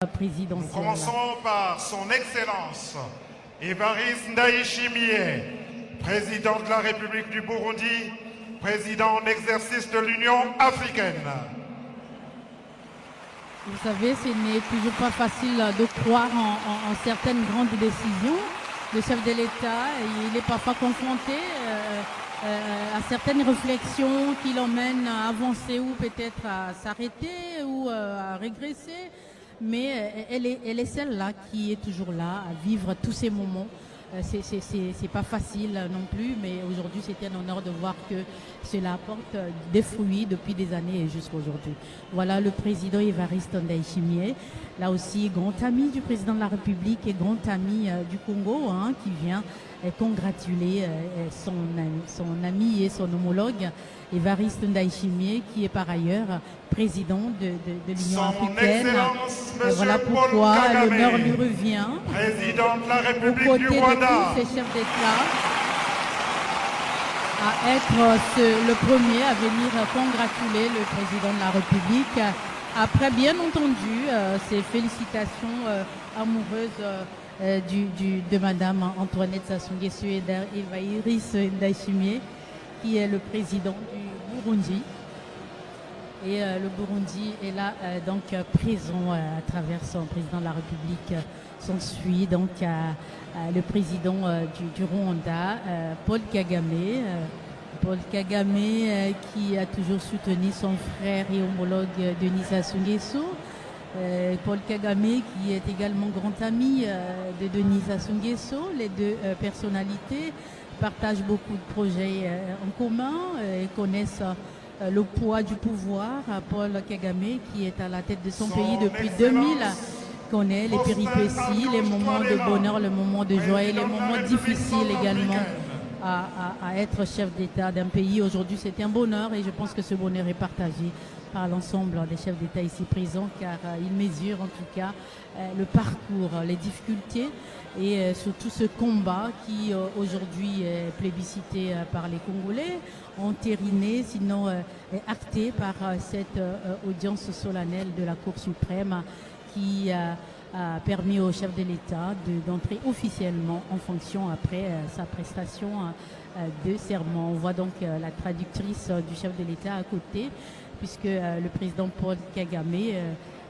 Nous présidentielle. commençons par son Excellence Évariste Ndayishimiye, président de la République du Burundi, président en exercice de l'Union africaine. Vous savez, ce n'est toujours pas facile de croire en certaines grandes décisions. Le chef de l'État, il est parfois confronté à certaines réflexions qui l'emmènent à avancer ou peut-être à s'arrêter ou à régresser. Mais elle est celle-là qui est toujours là à vivre tous ces moments. C'est pas facile non plus, mais aujourd'hui c'est un honneur de voir que cela apporte des fruits depuis des années et jusqu'à aujourd'hui. Voilà le président Évariste Ndayishimiye, là aussi grand ami du président de la République et grand ami du Congo, qui vient congratuler son ami et son homologue Évariste Ndayishimiye, qui est par ailleurs président de l'Union africaine. Voilà pourquoi l'honneur lui revient, président de la aux République côtés du de Rwanda. tous ces chefs d'État, à être le premier à venir congratuler le président de la République. Après, bien entendu, ces félicitations amoureuses de Madame Antoinette Sassou Nguesso et d'Évariste Ndayishimiye, qui est le président du Burundi. Et le Burundi est là donc présent à travers son président de la République. S'ensuit donc le président du Rwanda, Paul Kagame. Paul Kagame qui a toujours soutenu son frère et homologue Denis Sassou Nguesso. Paul Kagame qui est également grand ami de Denis Sassou Nguesso. Les deux personnalités partagent beaucoup de projets en commun et connaissent le poids du pouvoir. Paul Kagame, qui est à la tête de son pays depuis 2000, connaît les péripéties, les moments de bonheur, les moments de joie et les moments difficiles également à être chef d'État d'un pays. Aujourd'hui, c'est un bonheur et je pense que ce bonheur est partagé par l'ensemble des chefs d'État ici présents, car ils mesurent en tout cas le parcours, les difficultés et surtout ce combat qui aujourd'hui est plébiscité par les Congolais, entériné, sinon acté par cette audience solennelle de la Cour suprême qui a permis au chef de l'État d'entrer officiellement en fonction après sa prestation de serment. On voit donc la traductrice du chef de l'État à côté, puisque le président Paul Kagame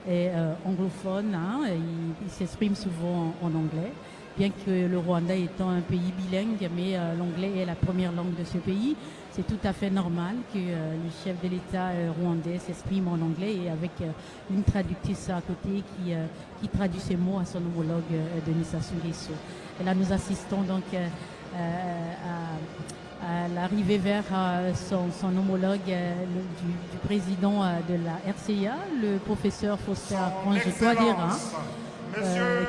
est anglophone, il s'exprime souvent en anglais, bien que le Rwanda étant un pays bilingue, mais l'anglais est la première langue de ce pays. C'est tout à fait normal que le chef de l'État rwandais s'exprime en anglais et avec une traductrice à côté qui traduit ces mots à son homologue Denis Sassou Nguesso. Et là, nous assistons donc à l'arrivée vers son homologue du président de la RCA, le professeur Faustin Archange, je dois dire,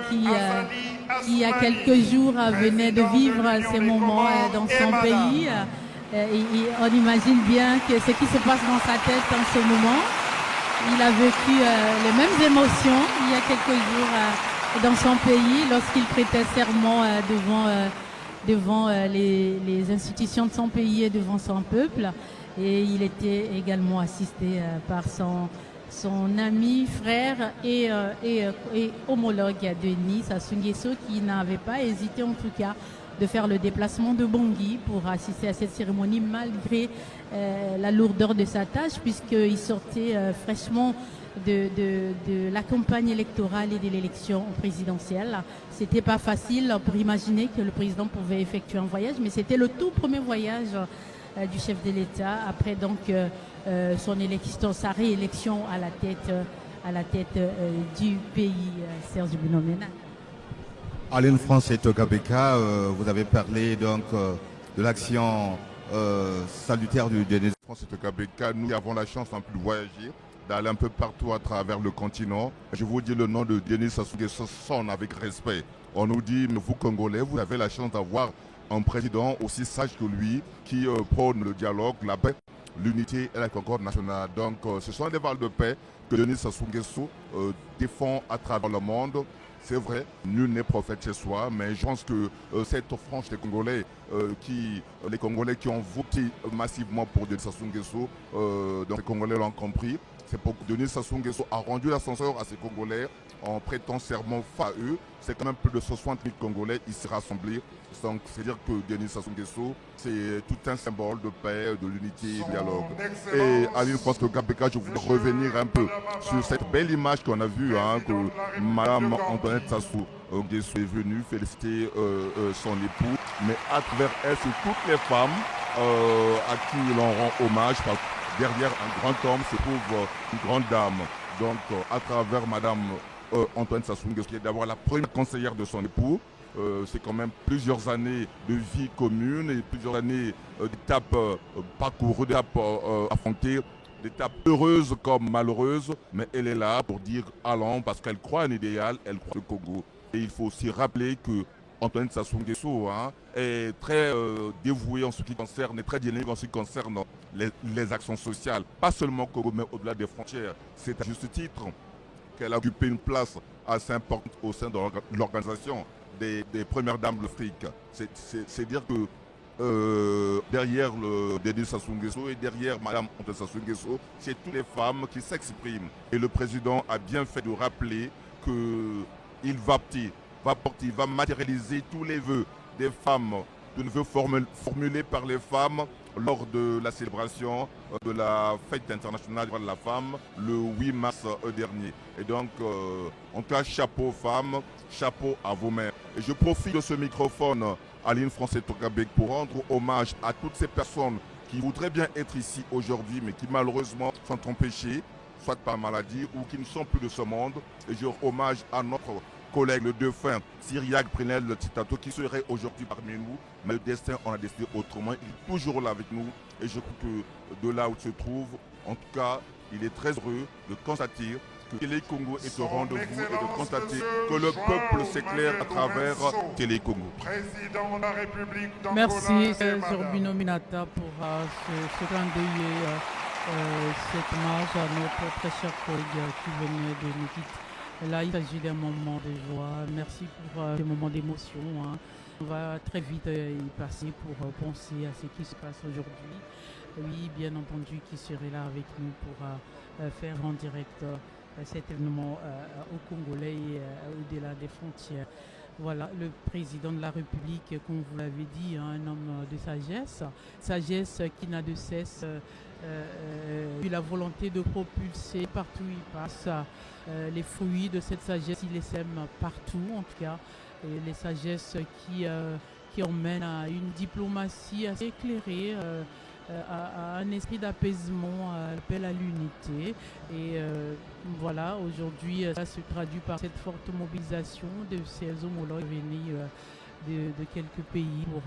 qui il y a quelques jours venait de vivre ces moments dans son pays. Et on imagine bien que ce qui se passe dans sa tête en ce moment. Il a vécu les mêmes émotions il y a quelques jours dans son pays lorsqu'il prêtait serment devant les institutions de son pays et devant son peuple. Et il était également assisté par son ami, frère et homologue Denis Sassou Nguesso, qui n'avait pas hésité en tout cas de faire le déplacement de Bangui pour assister à cette cérémonie malgré la lourdeur de sa tâche, puisqu'il sortait fraîchement de la campagne électorale et de l'élection présidentielle. C'était pas facile pour imaginer que le président pouvait effectuer un voyage, mais c'était le tout premier voyage du chef de l'État après donc son élection, sa réélection à la tête du pays. Serge Bounomena. Alain Francis Togabeka, vous avez parlé donc de l'action salutaire du Denis Francis Togabeka. Nous avons la chance en plus de voyager, d'aller un peu partout à travers le continent. Je vous dis le nom de Denis Sassou Nguesso sonne avec respect. On nous dit, vous Congolais, vous avez la chance d'avoir un président aussi sage que lui qui prône le dialogue, la paix, l'unité et la concorde nationale. Donc ce sont des valeurs de paix que Denis Sassou Nguesso défend à travers le monde. C'est vrai, nul n'est prophète chez soi, mais je pense que cette frange des Congolais, les Congolais qui ont voté massivement pour Denis Sassou Nguesso, donc les Congolais l'ont compris. C'est pour que Denis Sassou Nguesso a rendu l'ascenseur à ces Congolais en prêtant serment à eux. C'est quand même plus de 60 000 Congolais ici rassemblés. Donc c'est-à-dire que Denis Sassou Nguesso, c'est tout un symbole de paix, de l'unité et dialogue. Et Aline Francois Kabeka, je voudrais revenir un peu sur cette belle image qu'on a vue, que Madame Antoinette Sassou Nguesso est venue féliciter son époux, mais à travers elle, c'est toutes les femmes à qui l'on rend hommage. Parce que derrière un grand homme se trouve une grande dame. Donc à travers Madame Antoinette Sassou Nguesso, qui est d'abord la première conseillère de son époux, c'est quand même plusieurs années de vie commune et plusieurs années d'étapes parcourues, d'étapes affrontées, d'étapes heureuses comme malheureuses, mais elle est là pour dire allons parce qu'elle croit à un idéal, elle croit au Congo. Et il faut aussi rappeler que Antoinette Sassou Nguesso est très dévouée en ce qui concerne, et très dynamique en ce qui concerne les actions sociales, pas seulement au Congo, mais au-delà des frontières. C'est à juste titre qu'elle a occupé une place assez importante au sein de l'organisation des premières dames de l'Afrique. C'est dire que derrière le Denis Sassou Nguesso et derrière Madame Antoinette Sassou Nguesso, c'est toutes les femmes qui s'expriment. Et le président a bien fait de rappeler qu'il va matérialiser tous les vœux des femmes, tous les vœux formulés par les femmes lors de la célébration de la fête internationale de la femme le 8 mars dernier. Et donc, en tout cas, chapeau aux femmes, chapeau à vos mères. Et je profite de ce microphone, Aline Francois Kabeka, pour rendre hommage à toutes ces personnes qui voudraient bien être ici aujourd'hui, mais qui malheureusement sont empêchées, soit par maladie ou qui ne sont plus de ce monde. Et je rends hommage à notre collègue, le défunt Cyriaque Prinel Titato, qui serait aujourd'hui parmi nous, mais le destin, on a décidé autrement. Il est toujours là avec nous et je crois que de là où il se trouve, en tout cas, il est très heureux de constater que Télé Congo est au rendez-vous et de constater que le peuple s'éclaire à travers Télé Congo. Président de la République d'Angola, Merci, Zorbino Minata, pour ce clin d'œil, cette hommage à notre très cher collègue qui venait de nous quitter. Là, il s'agit d'un moment de joie. Merci pour ces moments d'émotion. On va très vite y passer pour penser à ce qui se passe aujourd'hui. Oui, bien entendu, qui serait là avec nous pour faire en direct cet événement au Congolais et au-delà des frontières. Voilà, le président de la République, comme vous l'avez dit, un homme de sagesse qui n'a de cesse eu la volonté de propulser partout où il passe les fruits de cette sagesse. Il les sème partout, en tout cas, et les sagesses qui emmènent à une diplomatie assez éclairée, à un esprit d'apaisement, à l'appel à l'unité. Et voilà, aujourd'hui, ça se traduit par cette forte mobilisation de ses homologues venus de quelques pays pour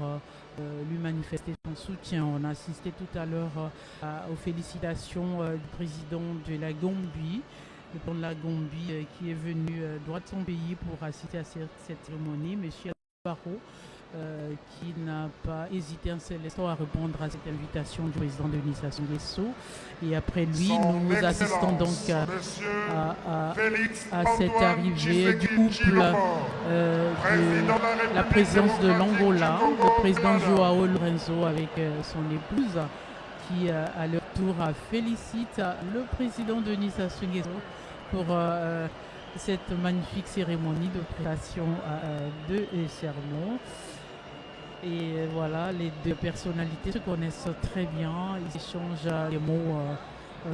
lui manifester son soutien. On a assisté tout à l'heure aux félicitations du président de la Gambie, le président de la Gambie qui est venu droit de son pays pour assister à cette cérémonie, M. Barrault, qui n'a pas hésité un seul instant à répondre à cette invitation du président Denis Sassou Nguesso. Et après lui, nous assistons donc à cette arrivée du couple de la présidence de l'Angola, le président Joao Lourenço avec son épouse, qui à leur tour félicite le président Denis Sassou Nguesso pour cette magnifique cérémonie de prestation de serment. Et voilà, les deux personnalités se connaissent très bien, ils échangent des mots,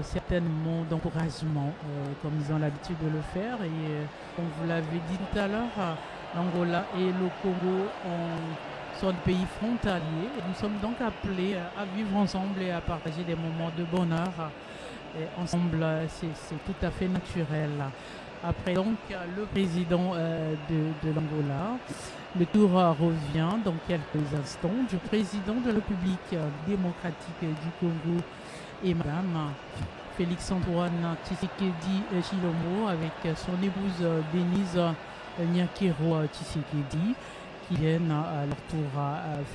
certains mots d'encouragement, comme ils ont l'habitude de le faire. Et comme vous l'avez dit tout à l'heure, l'Angola et le Congo sont des pays frontaliers. Et nous sommes donc appelés à vivre ensemble et à partager des moments de bonheur. Et ensemble, c'est tout à fait naturel. Après donc le président de l'Angola, le tour revient dans quelques instants du président de la République démocratique du Congo et Madame Félix-Antoine Tshisekedi Tshilombo avec son épouse Denise Nyakero Tshisekedi, qui viennent à leur tour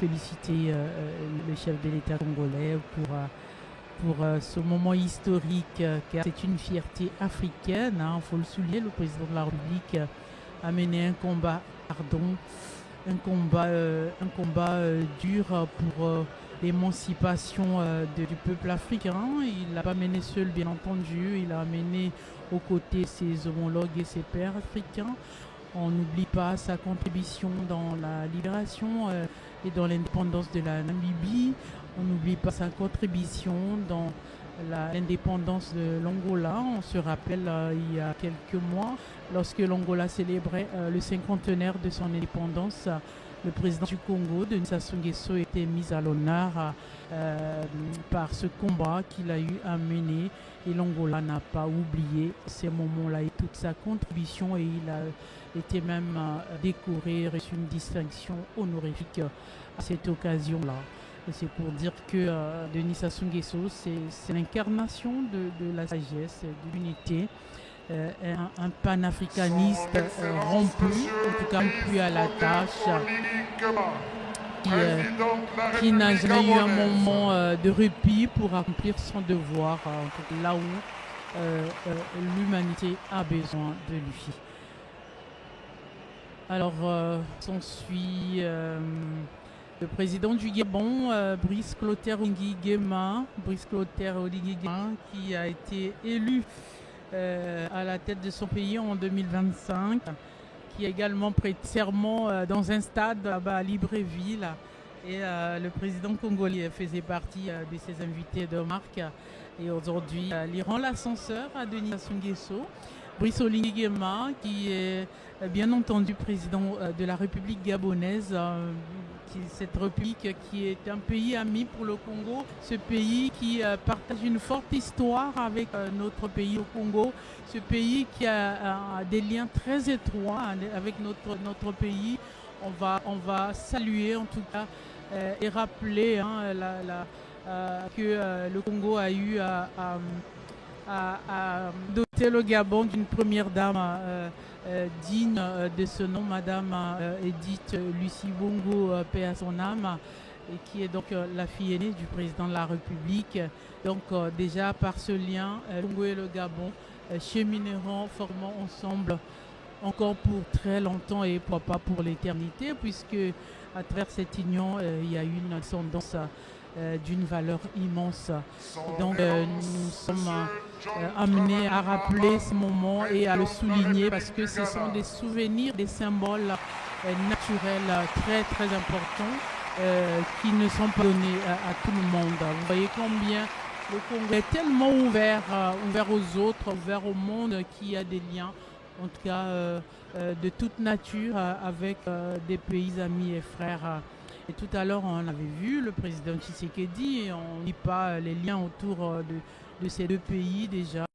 féliciter le chef de l'État congolais pour pour ce moment historique, car c'est une fierté africaine. Il faut le souligner, le président de la République a mené un combat, dur pour l'émancipation du peuple africain. Il l'a pas mené seul, bien entendu. Il a mené aux côtés ses homologues et ses pairs africains. On n'oublie pas sa contribution dans la libération et dans l'indépendance de la Namibie. On n'oublie pas sa contribution dans l'indépendance de l'Angola. On se rappelle il y a quelques mois, lorsque l'Angola célébrait le cinquantenaire de son indépendance, le président du Congo, Denis Sassou Nguesso, était mis à l'honneur par ce combat qu'il a eu à mener. Et l'Angola n'a pas oublié ces moments-là et toute sa contribution. Et il a été même décoré, reçu une distinction honorifique à cette occasion-là. Et c'est pour dire que Denis Sassou Nguesso, c'est l'incarnation de la sagesse, de l'unité. Un panafricaniste rompu, en tout cas rompu à la tâche, qui n'a jamais eu un moment de répit pour accomplir son devoir, là où l'humanité a besoin de lui. Alors, s'ensuit le président du Gabon, Brice Clotaire Oligui-Nguema, qui a été élu à la tête de son pays en 2025, qui a également prêté serment dans un stade là-bas à Libreville. Et le président congolais faisait partie de ses invités de marque. Et aujourd'hui, il rend l'ascenseur à Denis Sassou Nguesso. Brice Oligui-Nguema, qui est bien entendu président de la République gabonaise, cette république qui est un pays ami pour le Congo, ce pays qui partage une forte histoire avec notre pays au Congo, ce pays qui a des liens très étroits avec notre pays. On va saluer en tout cas et rappeler que le Congo a eu à doter le Gabon d'une première dame digne de ce nom, Madame Edith Lucie Bongo, paix à son âme, et qui est donc la fille aînée du président de la République. Donc déjà par ce lien, le Congo et le Gabon chemineront fortement ensemble encore pour très longtemps et pourquoi pas pour l'éternité, puisque à travers cette union, il y a eu une ascendance d'une valeur immense. Donc nous sommes amenés à rappeler ce moment et à le souligner parce que ce sont des souvenirs, des symboles naturels très très importants qui ne sont pas donnés à tout le monde. Vous voyez combien le Congo est tellement ouvert aux autres, ouvert au monde, qu'il y a des liens, en tout cas de toute nature, avec des pays amis et frères. Et tout à l'heure, on avait vu le président Tshisekedi, et on ne lit pas les liens autour de ces deux pays déjà.